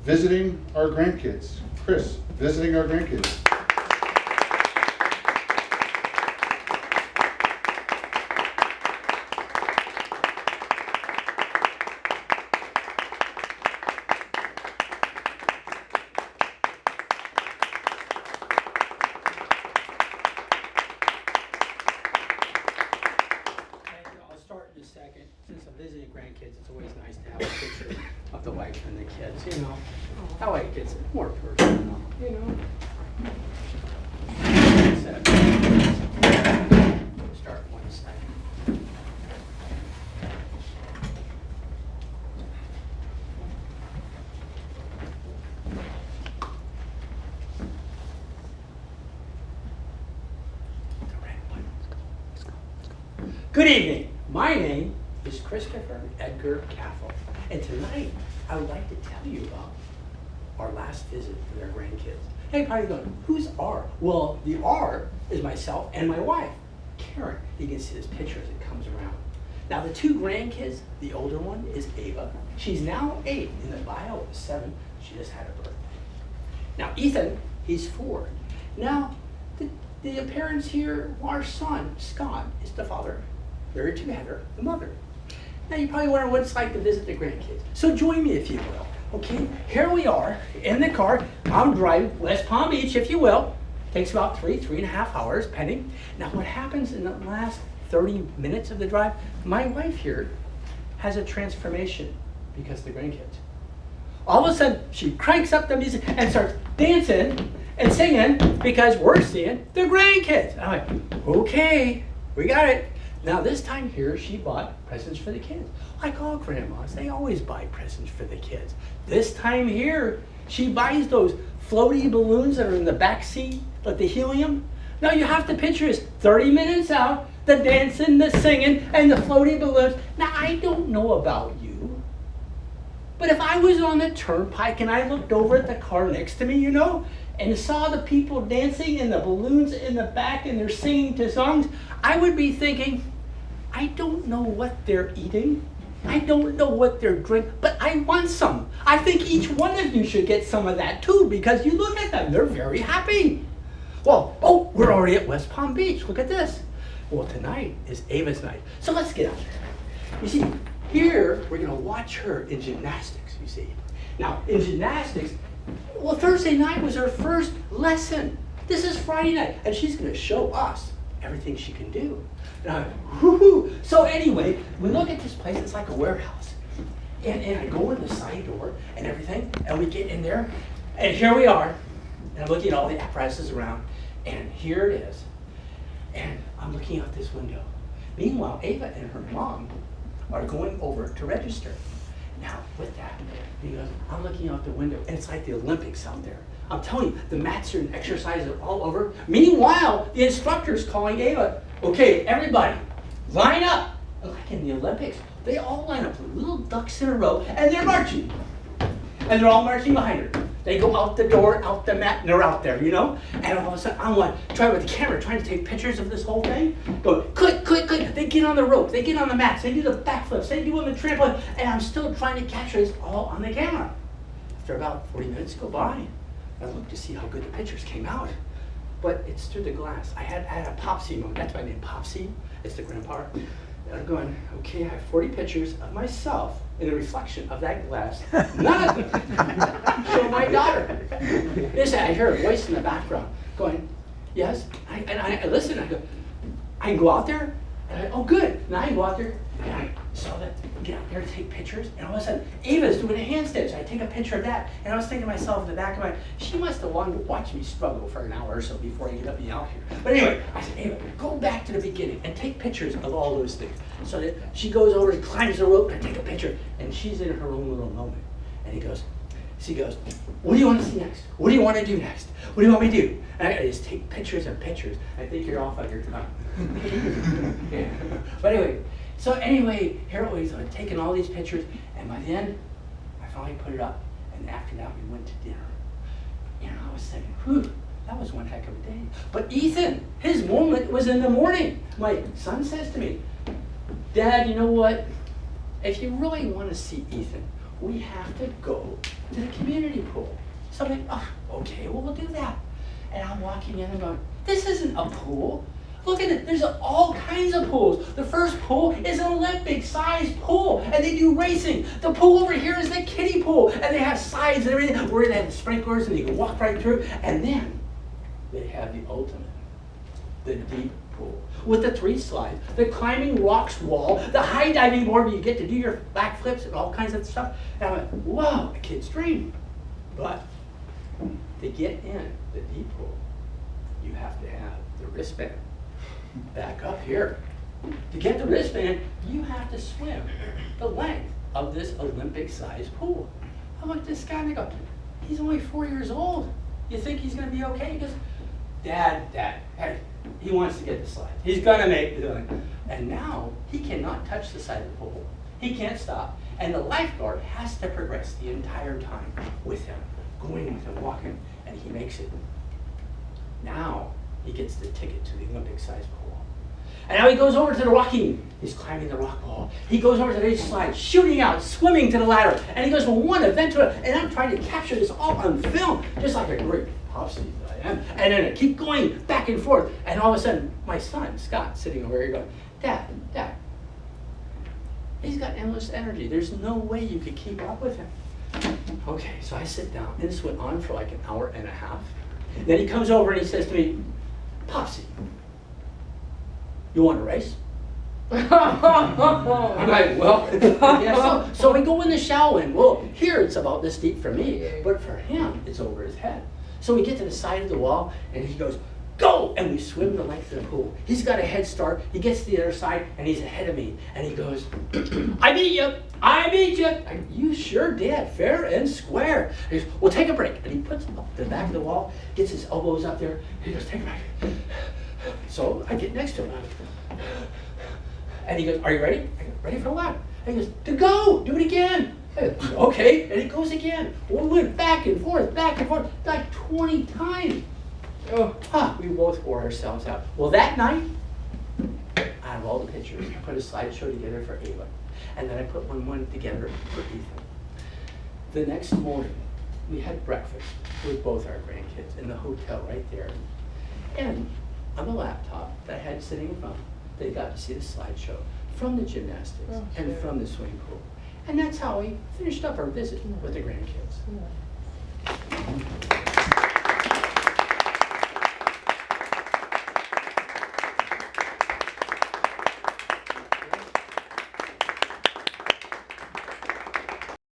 visiting our grandkids. Chris, visiting our grandkids. Second, since I'm visiting grandkids, it's always nice to have a picture of the wife and the kids, you know. That way it gets more personal, you know. Start in 1 second. Good evening. My name is Christopher Edgar Caffel, and tonight I would like to tell you about our last visit with our grandkids. Hey, you're probably going, who's R? Well, the R is myself and my wife, Karen. You can see this picture as it comes around. Now, the 2 grandkids, the older one is Ava. She's now 8. In the bio, it was 7. She just had a birthday. Now, Ethan, he's 4. Now, the parents here, our son, Scott, is the father. They're together, the mother. Now you probably wonder what it's like to visit the grandkids. So join me if you will. Okay, here we are in the car. I'm driving West Palm Beach, if you will. Takes about 3.5 hours, depending. Now what happens in the last 30 minutes of the drive, my wife here has a transformation because of the grandkids. All of a sudden, she cranks up the music and starts dancing and singing because we're seeing the grandkids. I'm like, okay, we got it. Now this time here, she bought presents for the kids. Like all grandmas, they always buy presents for the kids. This time here, she buys those floaty balloons that are in the back seat, like the helium. Now you have to picture this 30 minutes out, the dancing, the singing, and the floaty balloons. Now I don't know about you, but if I was on the turnpike and I looked over at the car next to me, you know, and saw the people dancing and the balloons in the back and they're singing to songs, I would be thinking, I don't know what they're eating. I don't know what they're drinking, but I want some. I think each one of you should get some of that too, because you look at them, they're very happy. Well, oh, we're already at West Palm Beach. Look at this. Well, tonight is Ava's night. So let's get out there. You see, here we're gonna watch her in gymnastics, you see. Now, in gymnastics, well, Thursday night was her first lesson. This is Friday night, and she's gonna show us everything she can do. So anyway, we look at this place, it's like a warehouse. And I go in the side door and everything, and we get in there, and here we are. And I'm looking at all the apparatuses around, and here it is. And I'm looking out this window. Meanwhile, Ava and her mom are going over to register. Now, with that, because I'm looking out the window, and it's like the Olympics out there. I'm telling you, the mats and exercises are all over. Meanwhile, the instructor's calling Ava, okay, everybody, line up. Like in the Olympics, they all line up, little ducks in a row, and they're marching. And they're all marching behind her. They go out the door, out the mat, and they're out there, you know? And all of a sudden, I'm like, trying with the camera, trying to take pictures of this whole thing. Go, click, click, click. They get on the rope, they get on the mats, they do the backflips, they do on the trampoline, and I'm still trying to capture this all on the camera. After about 40 minutes go by, I looked to see how good the pictures came out. But it's through the glass. I had a Popsy moment. That's why I named Popsy. It's the grandpa. And I'm going, okay, I have 40 pictures of myself in a reflection of that glass. None of them show my daughter. Listen, I hear a voice in the background going, yes. I listen, I go, I can go out there? And oh, good. Now I can go out there, and I saw that, get out there to take pictures, and all of a sudden, Ava's doing a handstand. So I take a picture of that, and I was thinking to myself in the back of my, she must have wanted to watch me struggle for an hour or so before you let me out here. But anyway, I said, Ava, go back to the beginning and take pictures of all those things. So that she goes over and climbs the rope and I take a picture, and she's in her own little moment. And she goes, what do you want to see next? What do you want to do next? What do you want me to do? And I just take pictures and pictures. I think you're off on your tongue. Yeah. But anyway, here it was. I'm taking all these pictures, and by the end, I finally put it up. And after that, we went to dinner. And I was thinking, whew, that was one heck of a day. But Ethan, his moment was in the morning. My son says to me, Dad, you know what? If you really want to see Ethan, we have to go to the community pool. So I'm like, oh, okay, well, we'll do that. And I'm walking in and going, this isn't a pool. Look at it, there's all kinds of pools. The first pool is an Olympic-sized pool, and they do racing. The pool over here is the kiddie pool, and they have sides and everything where they have sprinklers and you can walk right through. And then they have the ultimate, the deep pool with the 3 slides, the climbing rocks wall, the high diving board where you get to do your backflips and all kinds of stuff. And I went, whoa, a kid's dream. But to get in the deep pool, you have to have the wristband. Back up here. To get the wristband, you have to swim the length of this Olympic-sized pool. I look at this guy and I go, he's only 4 years old. You think he's going to be okay? He goes, Dad, hey, he wants to get the slide. He's going to make the thing. And now he cannot touch the side of the pool. He can't stop. And the lifeguard has to progress the entire time with him, going with him, walking, and he makes it. Now he gets the ticket to the Olympic-sized pool. And now he goes over to the rocking. He's climbing the rock wall. He goes over to the slide, shooting out, swimming to the ladder. And he goes from one event to another. And I'm trying to capture this all on film, just like a great popsy that I am. And then I keep going back and forth. And all of a sudden, my son, Scott, sitting over here going, Dad, he's got endless energy. There's no way you could keep up with him. Okay, so I sit down. And this went on for like an hour and a half. Then he comes over and he says to me, Popsy, you want to race? I'm like, well, yeah, so we go in the shower and, well, here it's about this deep for me, but for him, it's over his head. So we get to the side of the wall and he goes, go! And we swim the length of the pool. He's got a head start. He gets to the other side and he's ahead of me. And he goes, I beat you. You sure did, fair and square. He goes, well, take a break. And he puts up the back of the wall, gets his elbows up there. He goes, take a break. So I get next to him. And he goes, are you ready? I go, ready for what? And he goes, to go, do it again. I go, okay, and it goes again. We went back and forth, like 20 times. We both wore ourselves out. Well, that night, out of all the pictures, I put a slideshow together for Ava. And then I put one together for Ethan. The next morning, we had breakfast with both our grandkids in the hotel right there. And on the laptop that I had sitting in front, they got to see the slideshow from the gymnastics and from the swimming pool. And that's how we finished up our visit with the grandkids.